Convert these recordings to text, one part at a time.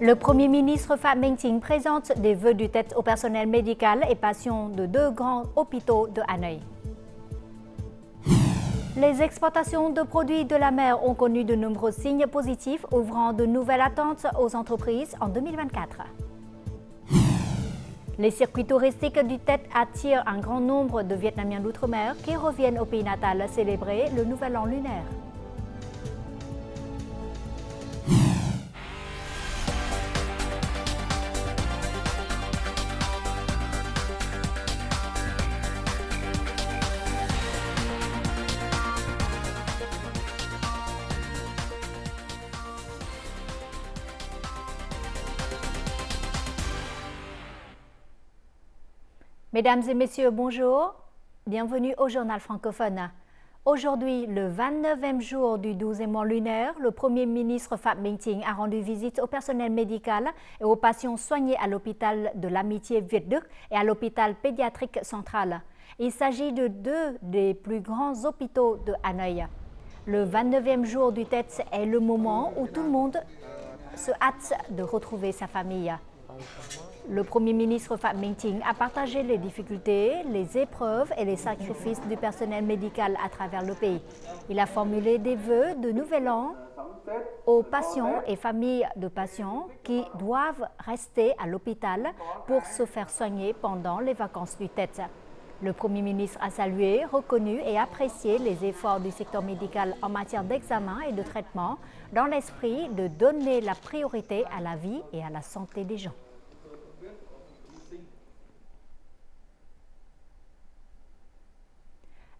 Le Premier ministre Phạm Minh Chính présente des vœux du tête au personnel médical et patients de deux grands hôpitaux de Hanoï. Les exportations de produits de la mer ont connu de nombreux signes positifs, ouvrant de nouvelles attentes aux entreprises en 2024. Les circuits touristiques du Tet attirent un grand nombre de Vietnamiens d'outre-mer qui reviennent au pays natal célébrer le Nouvel An lunaire. Mesdames et messieurs, bonjour. Bienvenue au journal francophone. Aujourd'hui, le 29e jour du 12e mois lunaire, le Premier ministre Phạm Minh Chính a rendu visite au personnel médical et aux patients soignés à l'hôpital de l'Amitié Việt Đức et à l'hôpital pédiatrique central. Il s'agit de deux des plus grands hôpitaux de Hanoï. Le 29e jour du Tết est le moment où tout le monde se hâte de retrouver sa famille. Le Premier ministre Phạm Minh Chính a partagé les difficultés, les épreuves et les sacrifices du personnel médical à travers le pays. Il a formulé des vœux de Nouvel An aux patients et familles de patients qui doivent rester à l'hôpital pour se faire soigner pendant les vacances du Tết. Le Premier ministre a salué, reconnu et apprécié les efforts du secteur médical en matière d'examen et de traitement dans l'esprit de donner la priorité à la vie et à la santé des gens.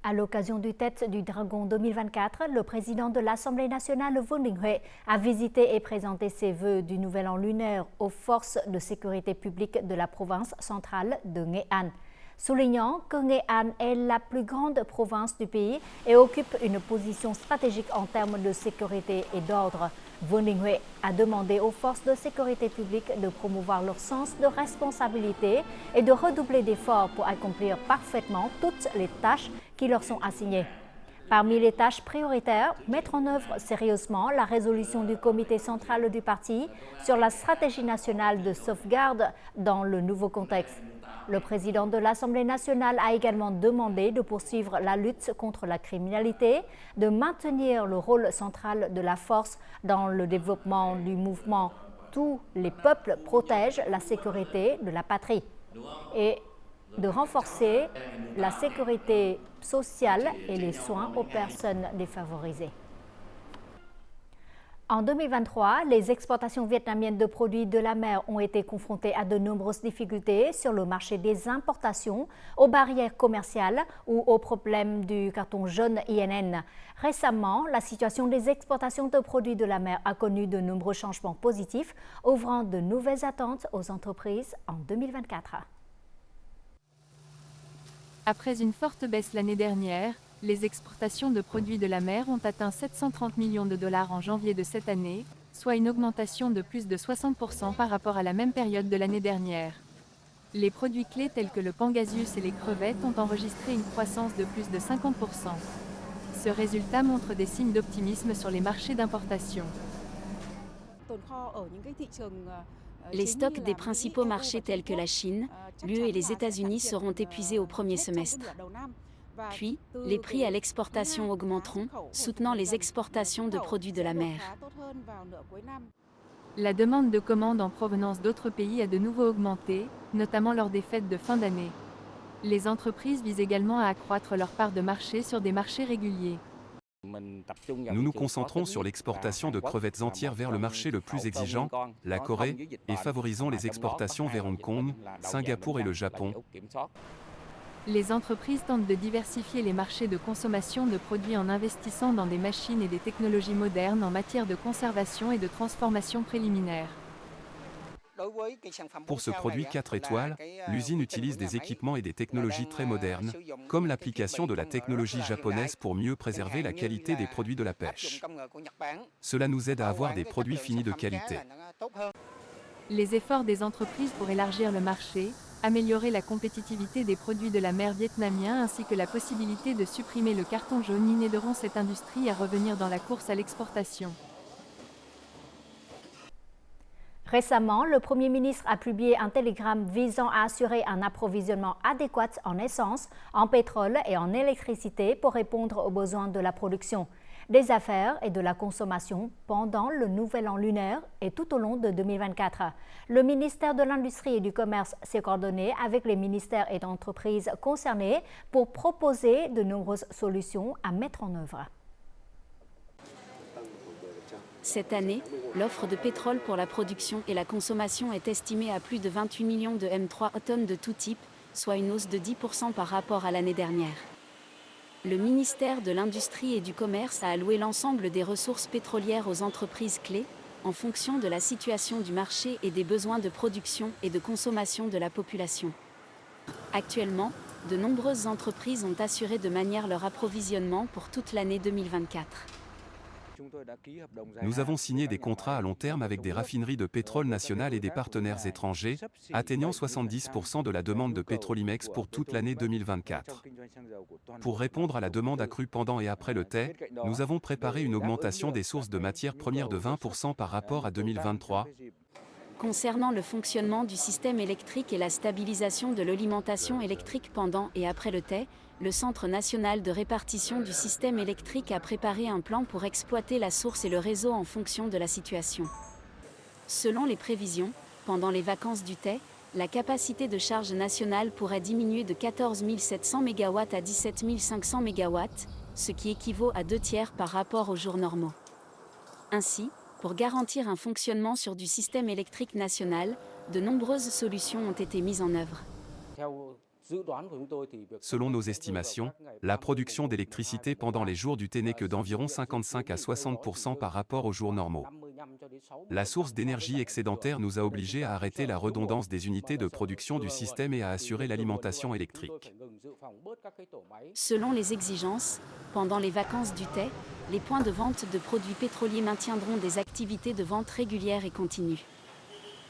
À l'occasion du Tết du Dragon 2024, le président de l'Assemblée nationale, Vương Đình Huệ, a visité et présenté ses vœux du Nouvel An lunaire aux forces de sécurité publique de la province centrale de Nghệ An, soulignant que Nghệ An est la plus grande province du pays et occupe une position stratégique en termes de sécurité et d'ordre. Vương Đình Huệ a demandé aux forces de sécurité publique de promouvoir leur sens de responsabilité et de redoubler d'efforts pour accomplir parfaitement toutes les tâches qui leur sont assignées. Parmi les tâches prioritaires, mettre en œuvre sérieusement la résolution du comité central du parti sur la stratégie nationale de sauvegarde dans le nouveau contexte. Le président de l'Assemblée nationale a également demandé de poursuivre la lutte contre la criminalité, de maintenir le rôle central de la force dans le développement du mouvement « Tous les peuples protègent la sécurité de la patrie » et de renforcer la sécurité sociale et les soins aux personnes défavorisées. En 2023, les exportations vietnamiennes de produits de la mer ont été confrontées à de nombreuses difficultés sur le marché des importations, aux barrières commerciales ou aux problèmes du carton jaune INN. Récemment, la situation des exportations de produits de la mer a connu de nombreux changements positifs, ouvrant de nouvelles attentes aux entreprises en 2024. Après une forte baisse l'année dernière, les exportations de produits de la mer ont atteint 730 millions de dollars en janvier de cette année, soit une augmentation de plus de 60% par rapport à la même période de l'année dernière. Les produits clés tels que le pangasius et les crevettes ont enregistré une croissance de plus de 50%. Ce résultat montre des signes d'optimisme sur les marchés d'importation. Les stocks des principaux marchés tels que la Chine, l'UE et les États-Unis seront épuisés au premier semestre. Puis, les prix à l'exportation augmenteront, soutenant les exportations de produits de la mer. La demande de commandes en provenance d'autres pays a de nouveau augmenté, notamment lors des fêtes de fin d'année. Les entreprises visent également à accroître leur part de marché sur des marchés réguliers. Nous nous concentrons sur l'exportation de crevettes entières vers le marché le plus exigeant, la Corée, et favorisons les exportations vers Hong Kong, Singapour et le Japon. Les entreprises tentent de diversifier les marchés de consommation de produits en investissant dans des machines et des technologies modernes en matière de conservation et de transformation préliminaire. Pour ce produit 4 étoiles, l'usine utilise des équipements et des technologies très modernes, comme l'application de la technologie japonaise pour mieux préserver la qualité des produits de la pêche. Cela nous aide à avoir des produits finis de qualité. Les efforts des entreprises pour élargir le marché, améliorer la compétitivité des produits de la mer vietnamiens ainsi que la possibilité de supprimer le carton jaune aideront cette industrie à revenir dans la course à l'exportation. Récemment, le Premier ministre a publié un télégramme visant à assurer un approvisionnement adéquat en essence, en pétrole et en électricité pour répondre aux besoins de la production, des affaires et de la consommation pendant le nouvel an lunaire et tout au long de 2024. Le ministère de l'Industrie et du Commerce s'est coordonné avec les ministères et entreprises concernés pour proposer de nombreuses solutions à mettre en œuvre. Cette année, l'offre de pétrole pour la production et la consommation est estimée à plus de 28 millions de M3 tonnes de tout type, soit une hausse de 10% par rapport à l'année dernière. Le ministère de l'Industrie et du Commerce a alloué l'ensemble des ressources pétrolières aux entreprises clés, en fonction de la situation du marché et des besoins de production et de consommation de la population. Actuellement, de nombreuses entreprises ont assuré de manière leur approvisionnement pour toute l'année 2024. Nous avons signé des contrats à long terme avec des raffineries de pétrole nationales et des partenaires étrangers, atteignant 70% de la demande de Petrolimex pour toute l'année 2024. Pour répondre à la demande accrue pendant et après le thé, nous avons préparé une augmentation des sources de matières premières de 20% par rapport à 2023. Concernant le fonctionnement du système électrique et la stabilisation de l'alimentation électrique pendant et après le thé, le Centre national de répartition du système électrique a préparé un plan pour exploiter la source et le réseau en fonction de la situation. Selon les prévisions, pendant les vacances du thé, la capacité de charge nationale pourrait diminuer de 14 700 MW à 17 500 MW, ce qui équivaut à 2/3 par rapport aux jours normaux. Ainsi, pour garantir un fonctionnement sur du système électrique national, de nombreuses solutions ont été mises en œuvre. Selon nos estimations, la production d'électricité pendant les jours du thé n'est que d'environ 55 à 60% par rapport aux jours normaux. La source d'énergie excédentaire nous a obligés à arrêter la redondance des unités de production du système et à assurer l'alimentation électrique. Selon les exigences, pendant les vacances du thé, les points de vente de produits pétroliers maintiendront des activités de vente régulières et continues.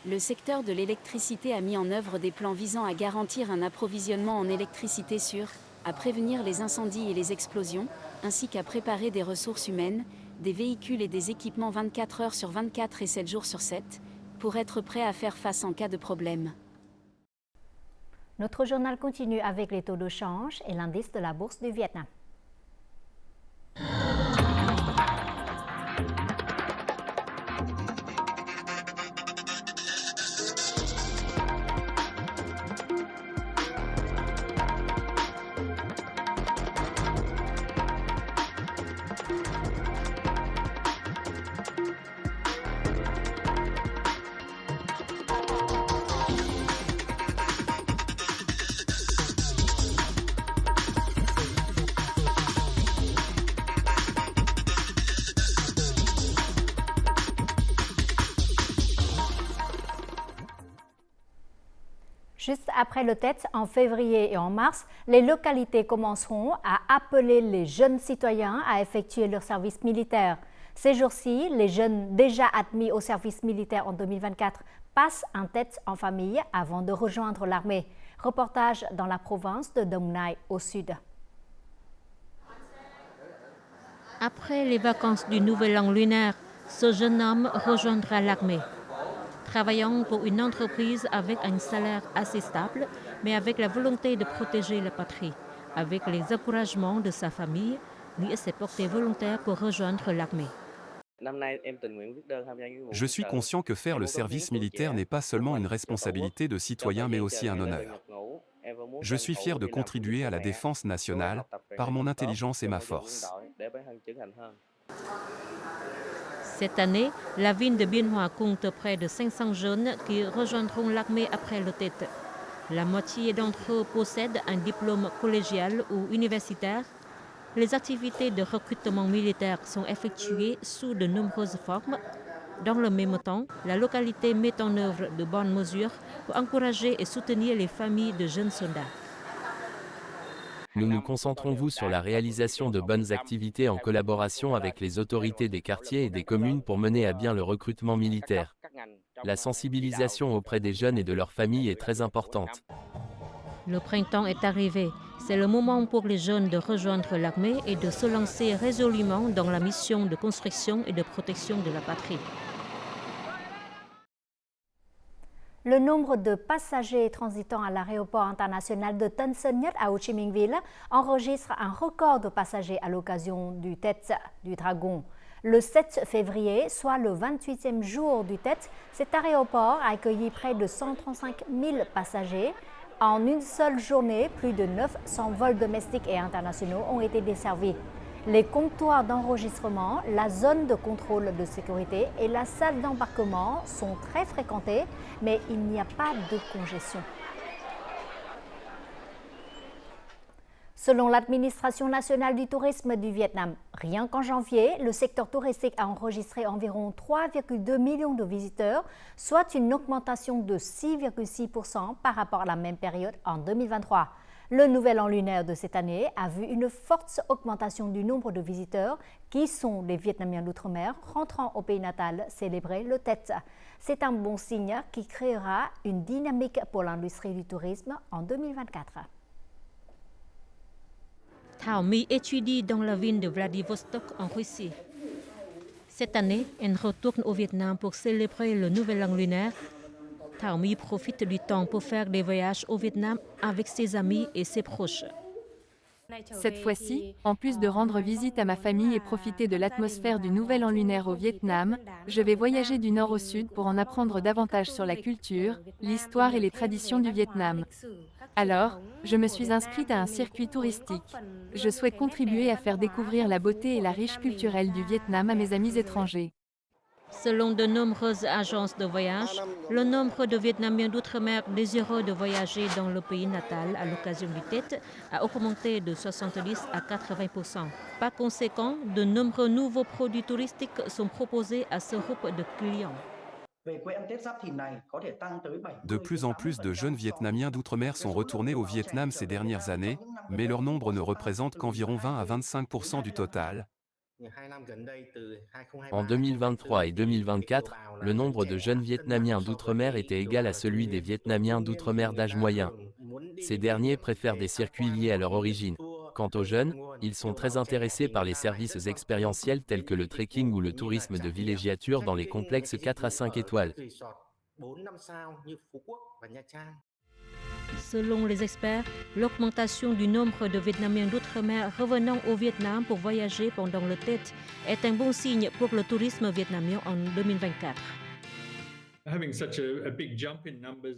Le secteur de l'électricité a mis en œuvre des plans visant à garantir un approvisionnement en électricité sûr, à prévenir les incendies et les explosions, ainsi qu'à préparer des ressources humaines, des véhicules et des équipements 24 heures sur 24 et 7 jours sur 7, pour être prêts à faire face en cas de problème. Notre journal continue avec les taux de change et l'indice de la bourse du Vietnam. Juste après le Tet, en février et en mars, les localités commenceront à appeler les jeunes citoyens à effectuer leur service militaire. Ces jours-ci, les jeunes déjà admis au service militaire en 2024 passent un Tet en famille avant de rejoindre l'armée. Reportage dans la province de Dong Nai au sud. Après les vacances du Nouvel An lunaire, ce jeune homme rejoindra l'armée. Travaillant pour une entreprise avec un salaire assez stable, mais avec la volonté de protéger la patrie. Avec les encouragements de sa famille, lui s'est porté volontaire pour rejoindre l'armée. Je suis conscient que faire le service militaire n'est pas seulement une responsabilité de citoyen mais aussi un honneur. Je suis fier de contribuer à la défense nationale par mon intelligence et ma force. Cette année, la ville de Bien Hoa compte près de 500 jeunes qui rejoindront l'armée après le Tet. La moitié d'entre eux possèdent un diplôme collégial ou universitaire. Les activités de recrutement militaire sont effectuées sous de nombreuses formes. Dans le même temps, la localité met en œuvre de bonnes mesures pour encourager et soutenir les familles de jeunes soldats. Nous nous concentrons sur la réalisation de bonnes activités en collaboration avec les autorités des quartiers et des communes pour mener à bien le recrutement militaire. La sensibilisation auprès des jeunes et de leurs familles est très importante. Le printemps est arrivé. C'est le moment pour les jeunes de rejoindre l'armée et de se lancer résolument dans la mission de construction et de protection de la patrie. Le nombre de passagers transitant à l'aéroport international de Tân Sơn Nhất à Ho Chi Minh Ville enregistre un record de passagers à l'occasion du Tết du Dragon. Le 7 février, soit le 28e jour du Tết, cet aéroport a accueilli près de 135 000 passagers. En une seule journée, plus de 900 vols domestiques et internationaux ont été desservis. Les comptoirs d'enregistrement, la zone de contrôle de sécurité et la salle d'embarquement sont très fréquentés, mais il n'y a pas de congestion. Selon l'administration nationale du tourisme du Vietnam, rien qu'en janvier, le secteur touristique a enregistré environ 3,2 millions de visiteurs, soit une augmentation de 6,6% par rapport à la même période en 2023. Le nouvel an lunaire de cette année a vu une forte augmentation du nombre de visiteurs qui sont les Vietnamiens d'outre-mer rentrant au pays natal célébrer le Tết. C'est un bon signe qui créera une dynamique pour l'industrie du tourisme en 2024. Thảo My étudie dans la ville de Vladivostok en Russie. Cette année, elle retourne au Vietnam pour célébrer le nouvel an lunaire. Thảo My profite du temps pour faire des voyages au Vietnam avec ses amis et ses proches. Cette fois-ci, en plus de rendre visite à ma famille et profiter de l'atmosphère du Nouvel An lunaire au Vietnam, je vais voyager du nord au sud pour en apprendre davantage sur la culture, l'histoire et les traditions du Vietnam. Alors, je me suis inscrite à un circuit touristique. Je souhaite contribuer à faire découvrir la beauté et la riche culturelle du Vietnam à mes amis étrangers. Selon de nombreuses agences de voyage, le nombre de Vietnamiens d'outre-mer désireux de voyager dans le pays natal à l'occasion du Tết a augmenté de 70 à 80%. Par conséquent, de nombreux nouveaux produits touristiques sont proposés à ce groupe de clients. De plus en plus de jeunes Vietnamiens d'outre-mer sont retournés au Vietnam ces dernières années, mais leur nombre ne représente qu'environ 20 à 25% du total. En 2023 et 2024, le nombre de jeunes Vietnamiens d'outre-mer était égal à celui des Vietnamiens d'outre-mer d'âge moyen. Ces derniers préfèrent des circuits liés à leur origine. Quant aux jeunes, ils sont très intéressés par les services expérientiels tels que le trekking ou le tourisme de villégiature dans les complexes 4 à 5 étoiles. Selon les experts, l'augmentation du nombre de Vietnamiens d'outre-mer revenant au Vietnam pour voyager pendant le Tết est un bon signe pour le tourisme vietnamien en 2024.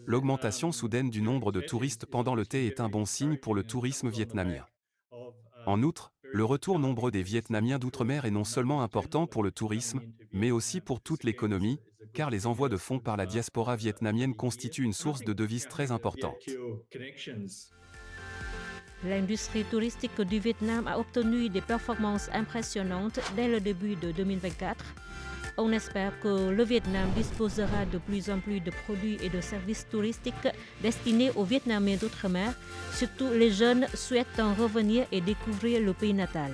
L'augmentation soudaine du nombre de touristes pendant le Tết est un bon signe pour le tourisme vietnamien. En outre, le retour nombreux des Vietnamiens d'outre-mer est non seulement important pour le tourisme, mais aussi pour toute l'économie, car les envois de fonds par la diaspora vietnamienne constituent une source de devises très importante. L'industrie touristique du Vietnam a obtenu des performances impressionnantes dès le début de 2024. On espère que le Vietnam disposera de plus en plus de produits et de services touristiques destinés aux Vietnamiens d'outre-mer, surtout les jeunes souhaitant revenir et découvrir le pays natal.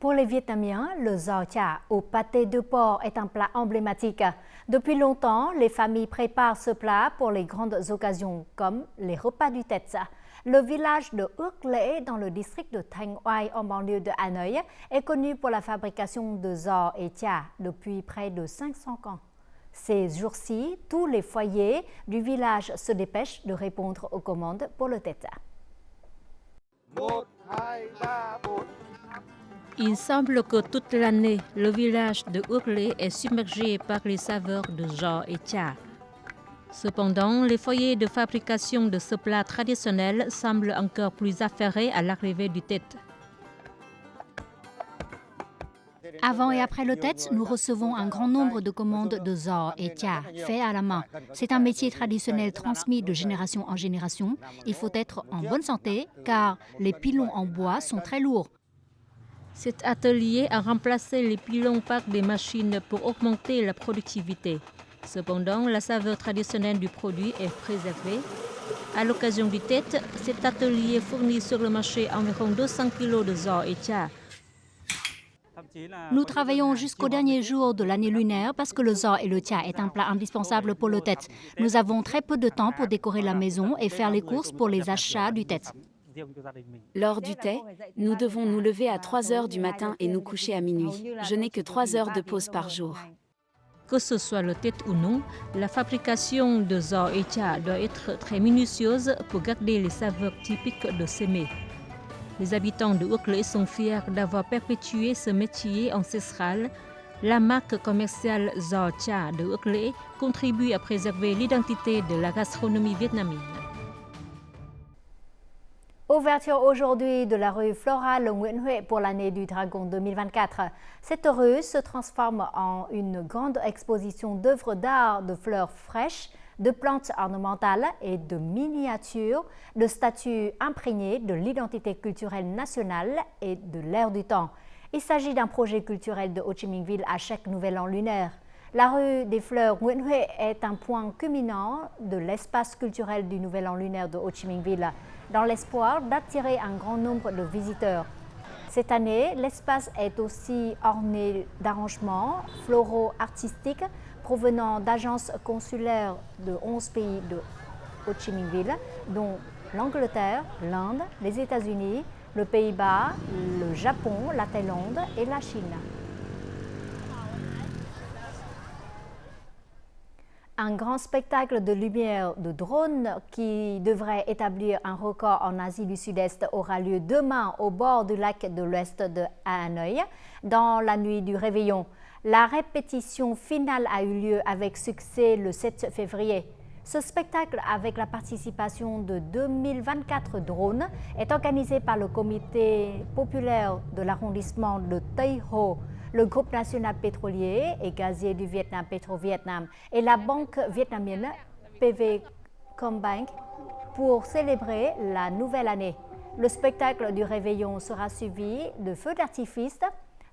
Pour les Vietnamiens, le giò chả au pâté de porc est un plat emblématique. Depuis longtemps, les familles préparent ce plat pour les grandes occasions comme les repas du Tết. Le village de Ước Lễ dans le district de Thanh Oai en banlieue de Hanoï est connu pour la fabrication de giò et chả depuis près de 500 ans. Ces jours-ci, tous les foyers du village se dépêchent de répondre aux commandes pour le Tết. Il semble que toute l'année, le village de Ước Lễ est submergé par les saveurs de giò et chả. Cependant, les foyers de fabrication de ce plat traditionnel semblent encore plus affairés à l'arrivée du Tết. Avant et après le Tết, nous recevons un grand nombre de commandes de giò et chả faits à la main. C'est un métier traditionnel transmis de génération en génération. Il faut être en bonne santé car les pilons en bois sont très lourds. Cet atelier a remplacé les pilons par des machines pour augmenter la productivité. Cependant, la saveur traditionnelle du produit est préservée. À l'occasion du Tết, cet atelier fournit sur le marché environ 200 kg de giò et chả. Nous travaillons jusqu'au dernier jour de l'année lunaire parce que le giò et le chả est un plat indispensable pour le Tết. Nous avons très peu de temps pour décorer la maison et faire les courses pour les achats du Tết. Lors du Tết, nous devons nous lever à 3 heures du matin et nous coucher à minuit. Je n'ai que 3 heures de pause par jour. Que ce soit le tête ou non, la fabrication de giò et cha doit être très minutieuse pour garder les saveurs typiques de ces mets. Les habitants de Uoc Lễ sont fiers d'avoir perpétué ce métier ancestral. La marque commerciale giò cha de Uoc Lễ contribue à préserver l'identité de la gastronomie vietnamienne. Ouverture aujourd'hui de la rue florale Nguyễn Huệ pour l'année du Dragon 2024. Cette rue se transforme en une grande exposition d'œuvres d'art, de fleurs fraîches, de plantes ornementales et de miniatures, de statues imprégnées de l'identité culturelle nationale et de l'ère du temps. Il s'agit d'un projet culturel de Ho Chi Minh Ville à chaque nouvel an lunaire. La rue des Fleurs Nguyễn Huệ est un point culminant de l'espace culturel du nouvel an lunaire de Ho Chi Minh Ville, dans l'espoir d'attirer un grand nombre de visiteurs. Cette année, l'espace est aussi orné d'arrangements floraux artistiques provenant d'agences consulaires de 11 pays de Ho Chi Minh Ville, dont l'Angleterre, l'Inde, les États-Unis, le Pays-Bas, le Japon, la Thaïlande et la Chine. Un grand spectacle de lumière de drone qui devrait établir un record en Asie du Sud-Est aura lieu demain au bord du lac de l'Ouest de Hanoï, dans la nuit du réveillon. La répétition finale a eu lieu avec succès le 7 février. Ce spectacle, avec la participation de 2024 drones, est organisé par le comité populaire de l'arrondissement de Tây Hồ, le groupe national pétrolier et gazier du Vietnam Petro-Vietnam et la banque vietnamienne PVcombank pour célébrer la nouvelle année. Le spectacle du réveillon sera suivi de feux d'artifice.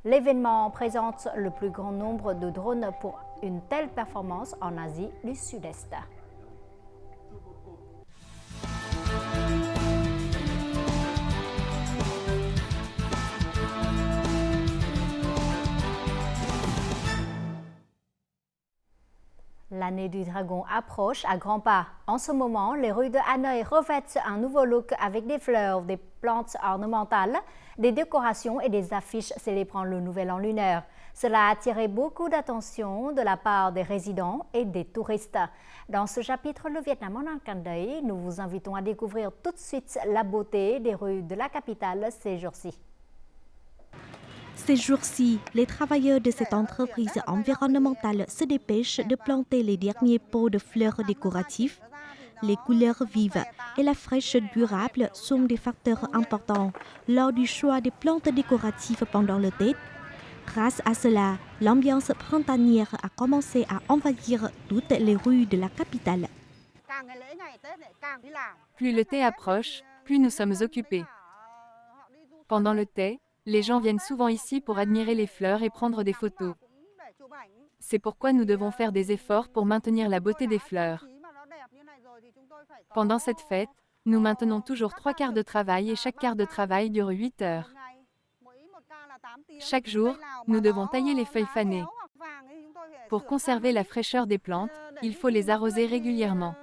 L'événement présente le plus grand nombre de drones pour une telle performance en Asie du Sud-Est. L'année du dragon approche à grands pas. En ce moment, les rues de Hanoï revêtent un nouveau look avec des fleurs, des plantes ornementales, des décorations et des affiches célébrant le nouvel an lunaire. Cela a attiré beaucoup d'attention de la part des résidents et des touristes. Dans ce chapitre, le Vietnam en un clin d'œil, nous vous invitons à découvrir tout de suite la beauté des rues de la capitale ces jours-ci. Ces jours-ci, les travailleurs de cette entreprise environnementale se dépêchent de planter les derniers pots de fleurs décoratives. Les couleurs vives et la fraîcheur durable sont des facteurs importants lors du choix des plantes décoratives pendant le Tết. Grâce à cela, l'ambiance printanière a commencé à envahir toutes les rues de la capitale. Plus le thé approche, plus nous sommes occupés. Pendant le thé, les gens viennent souvent ici pour admirer les fleurs et prendre des photos. C'est pourquoi nous devons faire des efforts pour maintenir la beauté des fleurs. Pendant cette fête, nous maintenons toujours 3 quarts de travail et chaque quart de travail dure 8 heures. Chaque jour, nous devons tailler les feuilles fanées. Pour conserver la fraîcheur des plantes, il faut les arroser régulièrement.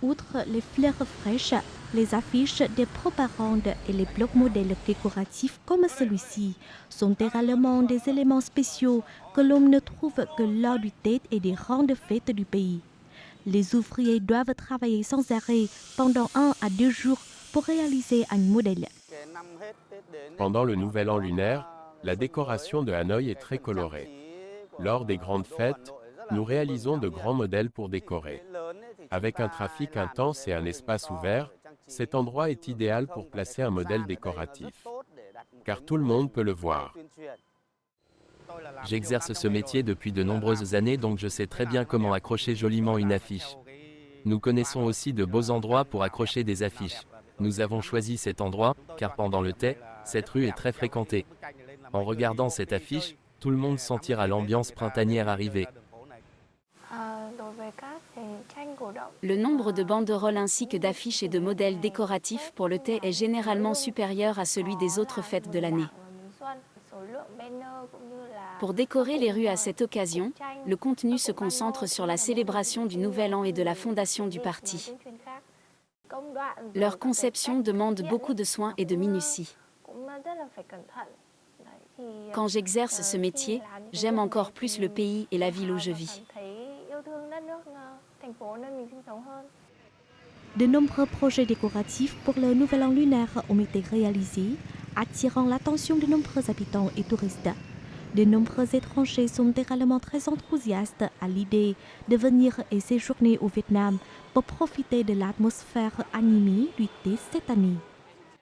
Outre les fleurs fraîches, les affiches, des propagandes et les blocs modèles décoratifs comme celui-ci sont également des éléments spéciaux que l'on ne trouve que lors du Tết et des grandes fêtes du pays. Les ouvriers doivent travailler sans arrêt pendant 1 à 2 jours pour réaliser un modèle. Pendant le nouvel an lunaire, la décoration de Hanoï est très colorée. Lors des grandes fêtes, nous réalisons de grands modèles pour décorer. Avec un trafic intense et un espace ouvert, cet endroit est idéal pour placer un modèle décoratif. Car tout le monde peut le voir. J'exerce ce métier depuis de nombreuses années, donc je sais très bien comment accrocher joliment une affiche. Nous connaissons aussi de beaux endroits pour accrocher des affiches. Nous avons choisi cet endroit, car pendant le Tết, cette rue est très fréquentée. En regardant cette affiche, tout le monde sentira l'ambiance printanière arriver. Le nombre de banderoles ainsi que d'affiches et de modèles décoratifs pour le thé est généralement supérieur à celui des autres fêtes de l'année. Pour décorer les rues à cette occasion, le contenu se concentre sur la célébration du Nouvel An et de la fondation du parti. Leur conception demande beaucoup de soin et de minutie. Quand j'exerce ce métier, j'aime encore plus le pays et la ville où je vis. De nombreux projets décoratifs pour le Nouvel An lunaire ont été réalisés, attirant l'attention de nombreux habitants et touristes. De nombreux étrangers sont également très enthousiastes à l'idée de venir et séjourner au Vietnam pour profiter de l'atmosphère animée du thé cette année.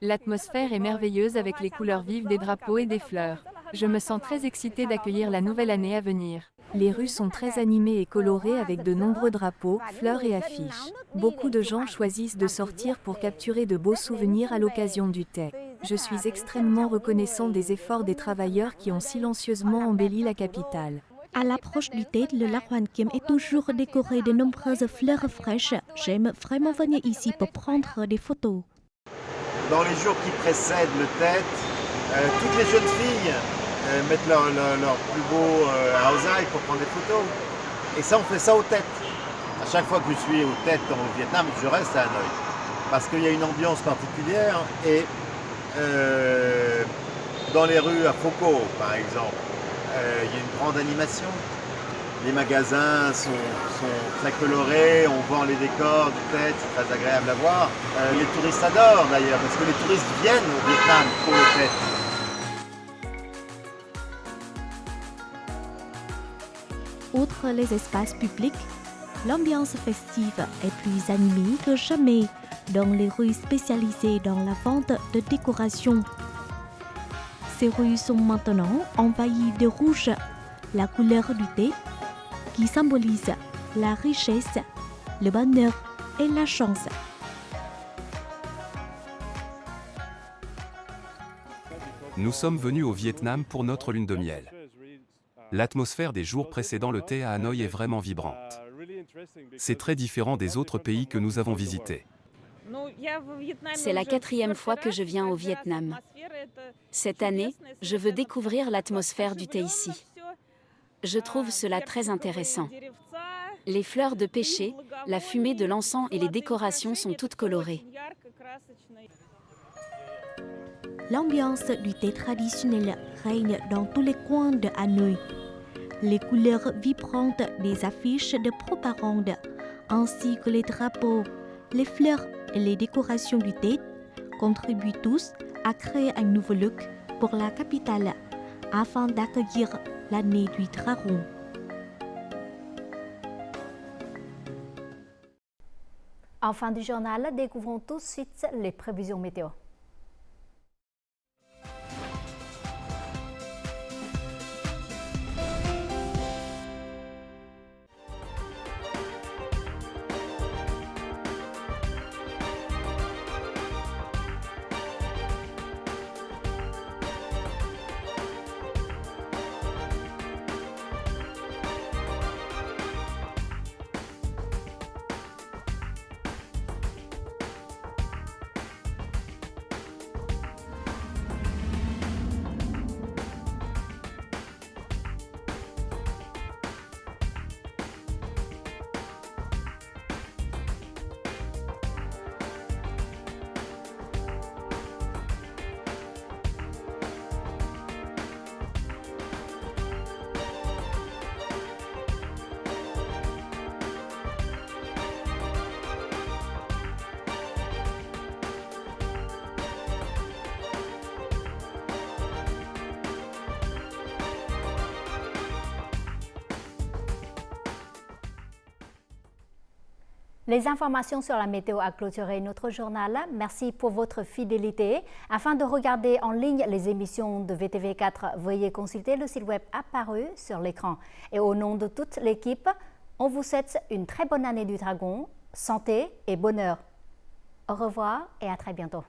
L'atmosphère est merveilleuse avec les couleurs vives des drapeaux et des fleurs. Je me sens très excitée d'accueillir la nouvelle année à venir. Les rues sont très animées et colorées avec de nombreux drapeaux, fleurs et affiches. Beaucoup de gens choisissent de sortir pour capturer de beaux souvenirs à l'occasion du thé. Je suis extrêmement reconnaissant des efforts des travailleurs qui ont silencieusement embelli la capitale. À l'approche du thé, le lac Hoàn Kiếm est toujours décoré de nombreuses fleurs fraîches. J'aime vraiment venir ici pour prendre des photos. Dans les jours qui précèdent le Tết, toutes les jeunes filles mettent leur plus beau haosaï pour prendre des photos. Et ça, on fait ça au Tết. À chaque fois que je suis au Tết au Vietnam, je reste à Hanoï. Parce qu'il y a une ambiance particulière. Et dans les rues à Pho Co, par exemple, il y a une grande animation. Les magasins sont très colorés, on vend les décors du Tết, c'est très agréable à voir. Les touristes adorent d'ailleurs, parce que les touristes viennent au Vietnam pour le Tết. Outre les espaces publics, l'ambiance festive est plus animée que jamais dans les rues spécialisées dans la vente de décorations. Ces rues sont maintenant envahies de rouge, la couleur du thé, qui symbolise la richesse, le bonheur et la chance. Nous sommes venus au Vietnam pour notre lune de miel. L'atmosphère des jours précédant le thé à Hanoï est vraiment vibrante. C'est très différent des autres pays que nous avons visités. C'est la 4e fois que je viens au Vietnam. Cette année, je veux découvrir l'atmosphère du thé ici. Je trouve cela très intéressant. Les fleurs de pêcher, la fumée de l'encens et les décorations sont toutes colorées. L'ambiance du thé traditionnel règne dans tous les coins de Hanoï. Les couleurs vibrantes des affiches de propagande, ainsi que les drapeaux, les fleurs et les décorations du thé contribuent tous à créer un nouveau look pour la capitale afin d'accueillir l'année du dragon. En fin du journal, découvrons tout de suite les prévisions météo. Les informations sur la météo a clôturé notre journal. Merci pour votre fidélité. Afin de regarder en ligne les émissions de VTV4, veuillez consulter le site web apparu sur l'écran. Et au nom de toute l'équipe, on vous souhaite une très bonne année du dragon, santé et bonheur. Au revoir et à très bientôt.